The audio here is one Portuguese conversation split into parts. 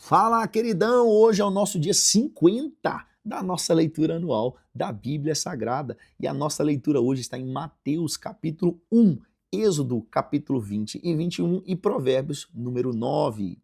Fala, queridão! Hoje é o nosso dia 50 da nossa leitura anual da Bíblia Sagrada. E a nossa leitura hoje está em Mateus, capítulo 1, Êxodo, capítulo 20 e 21 e Provérbios, número 9.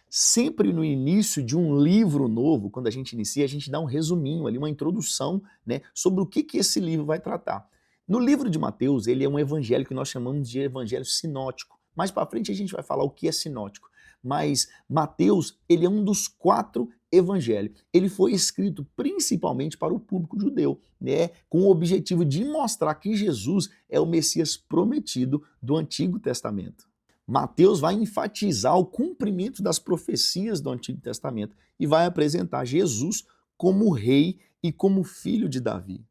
Sempre no início de um livro novo, quando a gente inicia, a gente dá um resuminho ali, uma introdução, né, sobre o que esse livro vai tratar. No livro de Mateus, ele é um evangelho que nós chamamos de evangelho sinótico. Mais para frente a gente vai falar o que é sinótico. Mas Mateus, ele é um dos 4 evangelhos. Ele foi escrito principalmente para o público judeu, né, com o objetivo de mostrar que Jesus é o Messias prometido do Antigo Testamento. Mateus vai enfatizar o cumprimento das profecias do Antigo Testamento e vai apresentar Jesus como rei e como filho de Davi.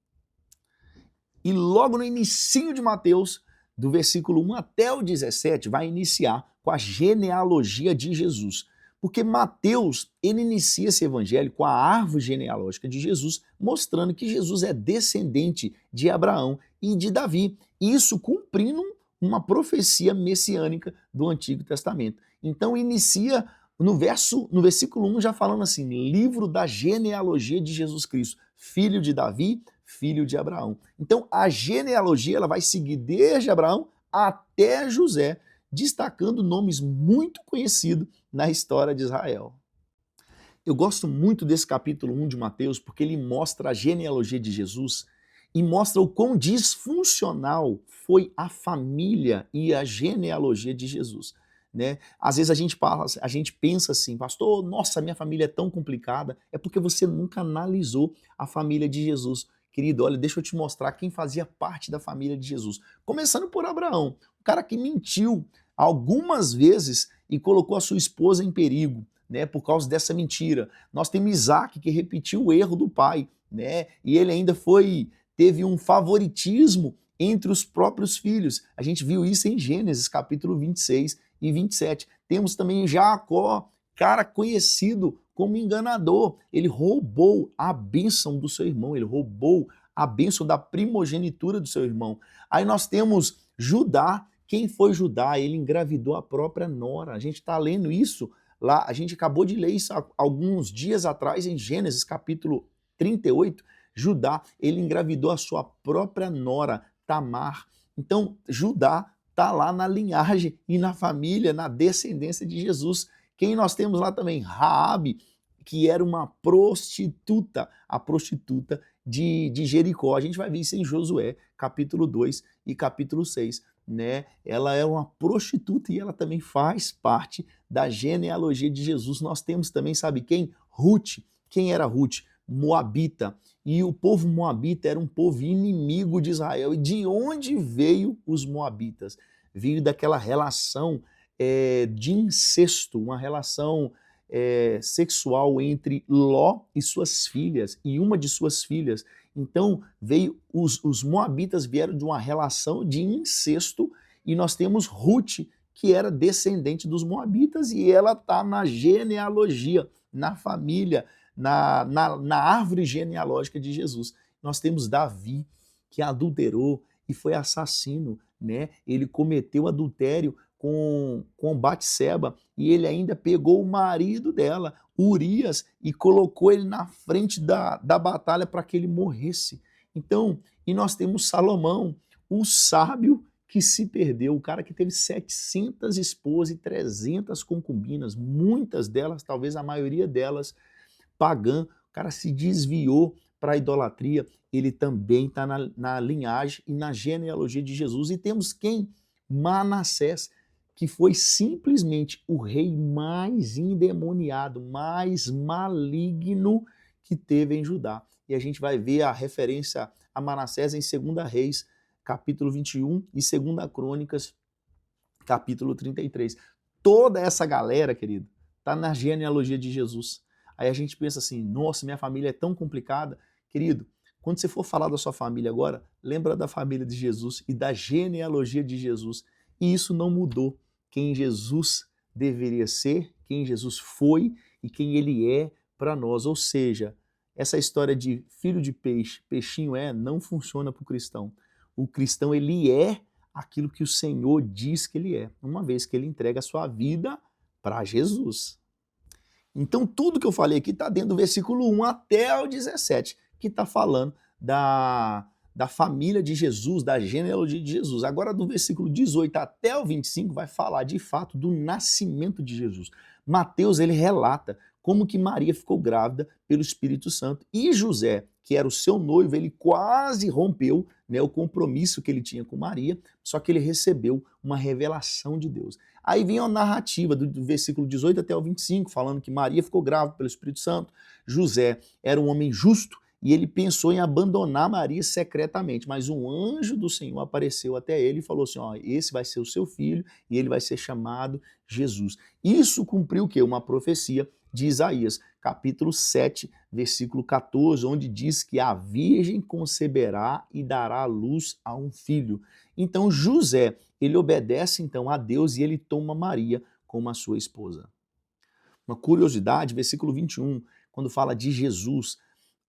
E logo no início de Mateus, do versículo 1 até o 17, vai iniciar com a genealogia de Jesus. Porque Mateus, ele inicia esse evangelho com a árvore genealógica de Jesus, mostrando que Jesus é descendente de Abraão e de Davi. Isso cumprindo uma profecia messiânica do Antigo Testamento. Então inicia no versículo 1 já falando assim, livro da genealogia de Jesus Cristo, filho de Davi, filho de Abraão. Então a genealogia ela vai seguir desde Abraão até José, destacando nomes muito conhecidos na história de Israel. Eu gosto muito desse capítulo 1 de Mateus porque ele mostra a genealogia de Jesus e mostra o quão disfuncional foi a família e a genealogia de Jesus. Né? Às vezes a gente pensa assim, pastor, nossa, minha família é tão complicada, é porque você nunca analisou a família de Jesus. Querido, olha, deixa eu te mostrar quem fazia parte da família de Jesus. Começando por Abraão, o cara que mentiu algumas vezes e colocou a sua esposa em perigo, né, por causa dessa mentira. Nós temos Isaac, que repetiu o erro do pai, né, e ele ainda teve um favoritismo entre os próprios filhos. A gente viu isso em Gênesis, capítulo 26 e 27. Temos também Jacó, cara conhecido como enganador. Ele roubou a bênção do seu irmão, ele roubou a bênção da primogenitura do seu irmão. Aí nós temos Judá. Quem foi Judá? Ele engravidou a própria nora. A gente está lendo isso lá, a gente acabou de ler isso há alguns dias atrás em Gênesis, capítulo 38. Judá, ele engravidou a sua própria nora, Tamar. Então, Judá está lá na linhagem e na família, na descendência de Jesus. Quem nós temos lá também? Raabe, que era uma prostituta, a prostituta de Jericó. A gente vai ver isso em Josué, capítulo 2 e capítulo 6. Né? Ela é uma prostituta e ela também faz parte da genealogia de Jesus. Nós temos também, sabe quem? Ruth. Quem era Ruth? Moabita. E o povo moabita era um povo inimigo de Israel. E de onde veio os moabitas? Veio daquela relação de incesto, uma relação sexual entre Ló e suas filhas, e uma de suas filhas. Então, os moabitas vieram de uma relação de incesto, e nós temos Ruth, que era descendente dos moabitas, e ela está na genealogia, na família, na árvore genealógica de Jesus. Nós temos Davi, que adulterou e foi assassino, né? Ele cometeu adultério com Batseba e ele ainda pegou o marido dela, Urias, e colocou ele na frente da batalha para que ele morresse. Então, e nós temos Salomão, o sábio que se perdeu, o cara que teve 700 esposas e 300 concubinas, muitas delas, talvez a maioria delas, pagã, o cara se desviou para a idolatria, ele também está na linhagem e na genealogia de Jesus. E temos quem? Manassés, que foi simplesmente o rei mais endemoniado, mais maligno que teve em Judá. E a gente vai ver a referência a Manassés em 2 Reis, capítulo 21, e 2 Crônicas, capítulo 33. Toda essa galera, querido, está na genealogia de Jesus. Aí a gente pensa assim, nossa, minha família é tão complicada. Querido, quando você for falar da sua família agora, lembra da família de Jesus e da genealogia de Jesus. E isso não mudou quem Jesus deveria ser, quem Jesus foi e quem ele é para nós. Ou seja, essa história de filho de peixe, peixinho não funciona para o cristão. O cristão, ele é aquilo que o Senhor diz que ele é, uma vez que ele entrega a sua vida para Jesus. Então, tudo que eu falei aqui está dentro do versículo 1 até o 17, que está falando da família de Jesus, da genealogia de Jesus. Agora, do versículo 18 até o 25, vai falar de fato do nascimento de Jesus. Mateus, ele relata como que Maria ficou grávida pelo Espírito Santo. E José, que era o seu noivo, ele quase rompeu, né, o compromisso que ele tinha com Maria, só que ele recebeu uma revelação de Deus. Aí vem a narrativa do versículo 18 até o 25, falando que Maria ficou grávida pelo Espírito Santo. José era um homem justo e ele pensou em abandonar Maria secretamente, mas um anjo do Senhor apareceu até ele e falou assim: ó, esse vai ser o seu filho e ele vai ser chamado Jesus. Isso cumpriu o quê? Uma profecia de Isaías, capítulo 7, versículo 14, onde diz que a virgem conceberá e dará à luz a um filho. Então José, ele obedece então a Deus e ele toma Maria como a sua esposa. Uma curiosidade, versículo 21, quando fala de Jesus,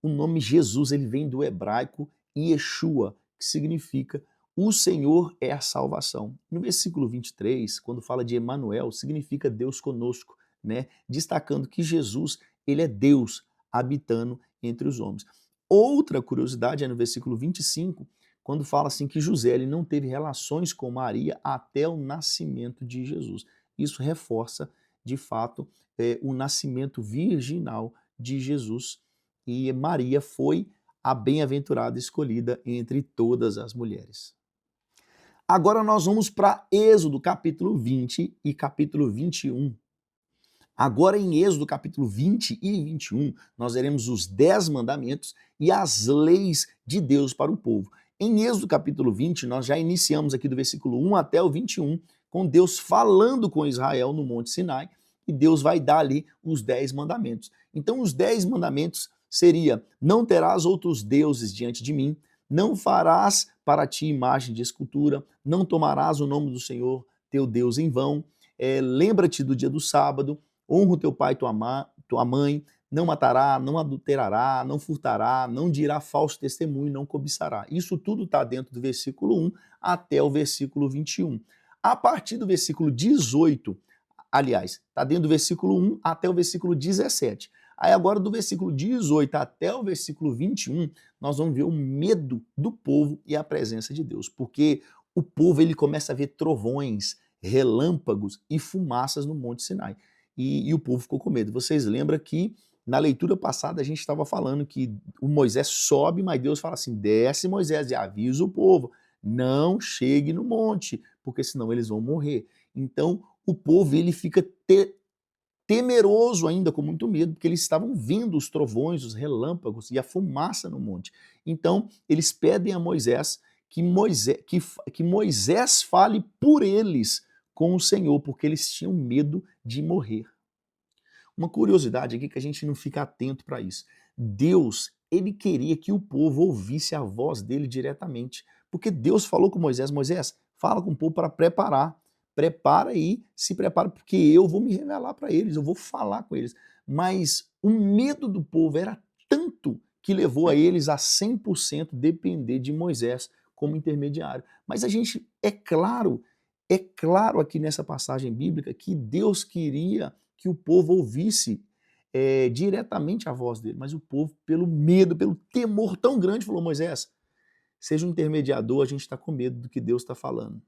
o nome Jesus ele vem do hebraico Yeshua, que significa o Senhor é a salvação. No versículo 23, quando fala de Emanuel, significa Deus conosco, né? Destacando que Jesus, ele é Deus habitando entre os homens. Outra curiosidade é no versículo 25, quando fala assim que José ele não teve relações com Maria até o nascimento de Jesus. Isso reforça, de fato, o nascimento virginal de Jesus. E Maria foi a bem-aventurada escolhida entre todas as mulheres. Agora nós vamos para Êxodo capítulo 20 e capítulo 21. Agora em Êxodo capítulo 20 e 21, nós veremos os 10 mandamentos e as leis de Deus para o povo. Em Êxodo capítulo 20, nós já iniciamos aqui do versículo 1 até o 21, com Deus falando com Israel no Monte Sinai, e Deus vai dar ali os 10 mandamentos. Então os 10 mandamentos seria: não terás outros deuses diante de mim, não farás para ti imagem de escultura, não tomarás o nome do Senhor teu Deus em vão, lembra-te do dia do sábado, honra o teu pai e tua mãe, não matará, não adulterará, não furtará, não dirá falso testemunho, não cobiçará. Isso tudo está dentro do versículo 1 até o versículo 21. A partir do versículo 18, aliás, está dentro do versículo 1 até o versículo 17. Aí agora do versículo 18 até o versículo 21, nós vamos ver o medo do povo e a presença de Deus, porque o povo ele começa a ver trovões, relâmpagos e fumaças no Monte Sinai. E o povo ficou com medo. Vocês lembram que na leitura passada a gente estava falando que o Moisés sobe, mas Deus fala assim: desce Moisés e avisa o povo, não chegue no monte, porque senão eles vão morrer. Então o povo ele fica temeroso ainda, com muito medo, porque eles estavam vendo os trovões, os relâmpagos e a fumaça no monte. Então, eles pedem a Moisés que Moisés fale por eles com o Senhor, porque eles tinham medo de morrer. Uma curiosidade aqui que a gente não fica atento para isso. Deus, ele queria que o povo ouvisse a voz dele diretamente, porque Deus falou com Moisés: Moisés, fala com o povo para preparar. Prepara aí, se prepara, porque eu vou me revelar para eles, eu vou falar com eles. Mas o medo do povo era tanto que levou a eles a 100% depender de Moisés como intermediário. Mas a gente, é claro aqui nessa passagem bíblica que Deus queria que o povo ouvisse diretamente a voz dele, mas o povo, pelo medo, pelo temor tão grande, falou: Moisés, seja um intermediador, a gente está com medo do que Deus está falando.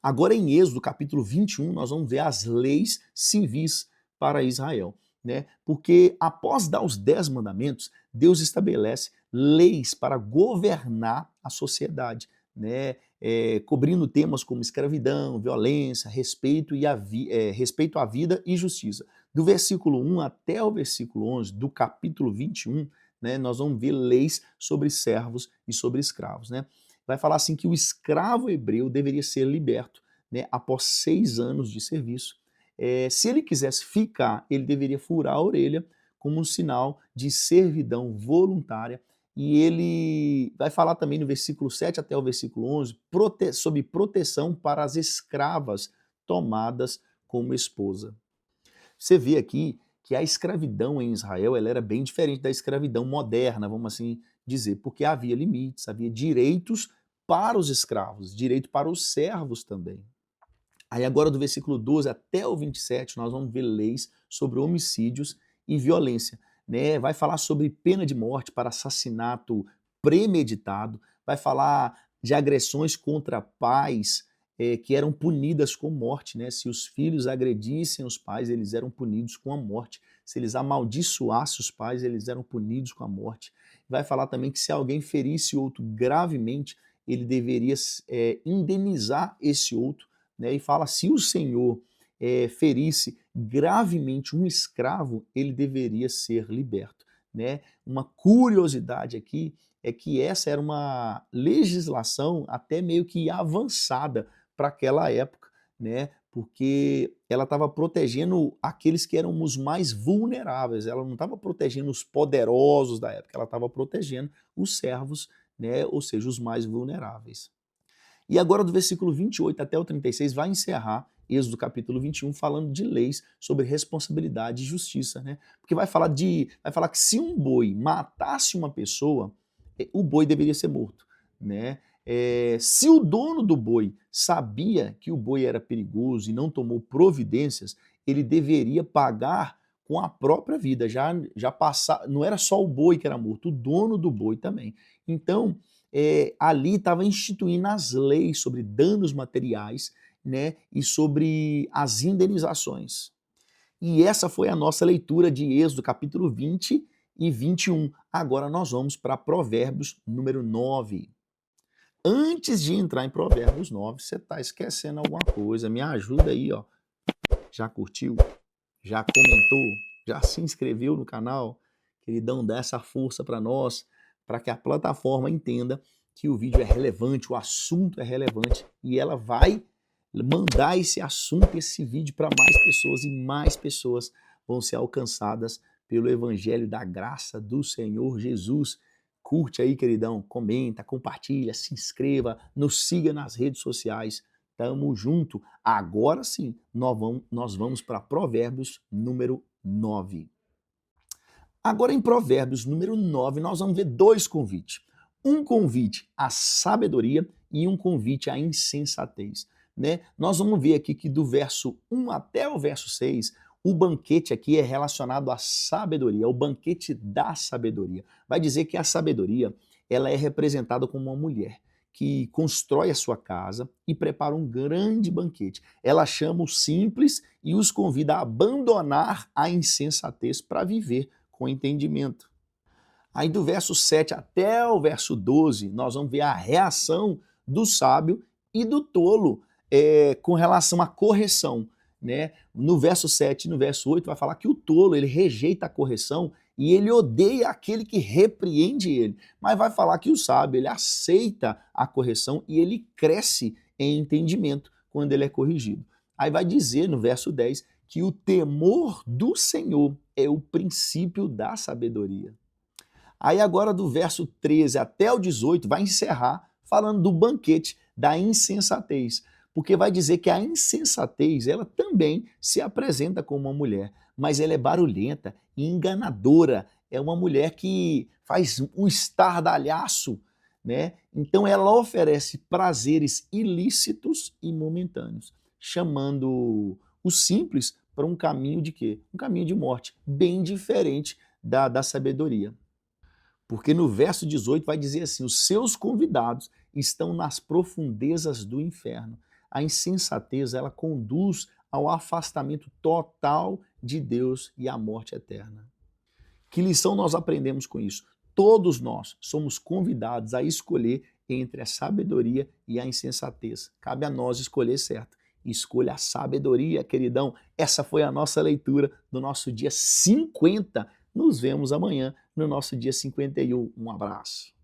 Agora em Êxodo capítulo 21, nós vamos ver as leis civis para Israel, né? Porque após dar os 10 mandamentos, Deus estabelece leis para governar a sociedade, né? Cobrindo temas como escravidão, violência, respeito à vida e justiça. Do versículo 1 até o versículo 11 do capítulo 21, né, nós vamos ver leis sobre servos e sobre escravos, né? Vai falar assim que o escravo hebreu deveria ser liberto, né, após 6 anos de serviço. Se ele quisesse ficar, ele deveria furar a orelha como um sinal de servidão voluntária. E ele vai falar também no versículo 7 até o versículo 11 sobre proteção para as escravas tomadas como esposa. Você vê aqui que a escravidão em Israel ela era bem diferente da escravidão moderna, vamos assim dizer, porque havia limites, havia direitos para os escravos, direito para os servos também. Aí agora do versículo 12 até o 27, nós vamos ver leis sobre homicídios e violência, né? Vai falar sobre pena de morte para assassinato premeditado, vai falar de agressões contra pais que eram punidas com morte, né? Se os filhos agredissem os pais, eles eram punidos com a morte. Se eles amaldiçoassem os pais, eles eram punidos com a morte. Vai falar também que se alguém ferisse outro gravemente, ele deveria indenizar esse outro, né? E fala, se o Senhor ferisse gravemente um escravo, ele deveria ser liberto, né? Uma curiosidade aqui é que essa era uma legislação até meio que avançada para aquela época, né? Porque ela estava protegendo aqueles que eram os mais vulneráveis, ela não estava protegendo os poderosos da época, ela estava protegendo os servos, né? Ou seja, os mais vulneráveis. E agora do versículo 28 até o 36 vai encerrar Êxodo capítulo 21 falando de leis sobre responsabilidade e justiça, né? Porque vai falar que se um boi matasse uma pessoa, o boi deveria ser morto, né? Se o dono do boi sabia que o boi era perigoso e não tomou providências, ele deveria pagar com a própria vida. Já passar, não era só o boi que era morto, o dono do boi também. Então, ali estava instituindo as leis sobre danos materiais, né, e sobre as indenizações. E essa foi a nossa leitura de Êxodo capítulo 20 e 21. Agora nós vamos para Provérbios número 9. Antes de entrar em Provérbios 9, você está esquecendo alguma coisa. Me ajuda aí, ó. Já curtiu? Já comentou? Já se inscreveu no canal? Queridão, dá essa força para nós, para que a plataforma entenda que o vídeo é relevante, o assunto é relevante e ela vai mandar esse assunto, esse vídeo para mais pessoas e mais pessoas vão ser alcançadas pelo evangelho da graça do Senhor Jesus. Curte aí, queridão, comenta, compartilha, se inscreva, nos siga nas redes sociais. Tamo junto. Agora sim, nós vamos para Provérbios número 9. Agora em Provérbios número 9, nós vamos ver dois convites. Um convite à sabedoria e um convite à insensatez, né? Nós vamos ver aqui que do verso 1 até o verso 6, o banquete aqui é relacionado à sabedoria, é o banquete da sabedoria. Vai dizer que a sabedoria, ela é representada como uma mulher que constrói a sua casa e prepara um grande banquete. Ela chama os simples e os convida a abandonar a insensatez para viver com entendimento. Aí do verso 7 até o verso 12, nós vamos ver a reação do sábio e do tolo com relação à correção, né? No verso 7 e no verso 8 vai falar que o tolo ele rejeita a correção e ele odeia aquele que repreende ele. Mas vai falar que o sábio ele aceita a correção e ele cresce em entendimento quando ele é corrigido. Aí vai dizer no verso 10 que o temor do Senhor é o princípio da sabedoria. Aí agora do verso 13 até o 18 vai encerrar falando do banquete da insensatez, porque vai dizer que a insensatez ela também se apresenta como uma mulher, mas ela é barulhenta e enganadora, é uma mulher que faz um estardalhaço, né? Então ela oferece prazeres ilícitos e momentâneos, chamando os simples para um caminho de quê? Um caminho de morte, bem diferente da sabedoria. Porque no verso 18 vai dizer assim: os seus convidados estão nas profundezas do inferno. A insensatez, ela conduz ao afastamento total de Deus e à morte eterna. Que lição nós aprendemos com isso? Todos nós somos convidados a escolher entre a sabedoria e a insensatez. Cabe a nós escolher certo. Escolha a sabedoria, queridão. Essa foi a nossa leitura do nosso dia 50. Nos vemos amanhã no nosso dia 51. Um abraço.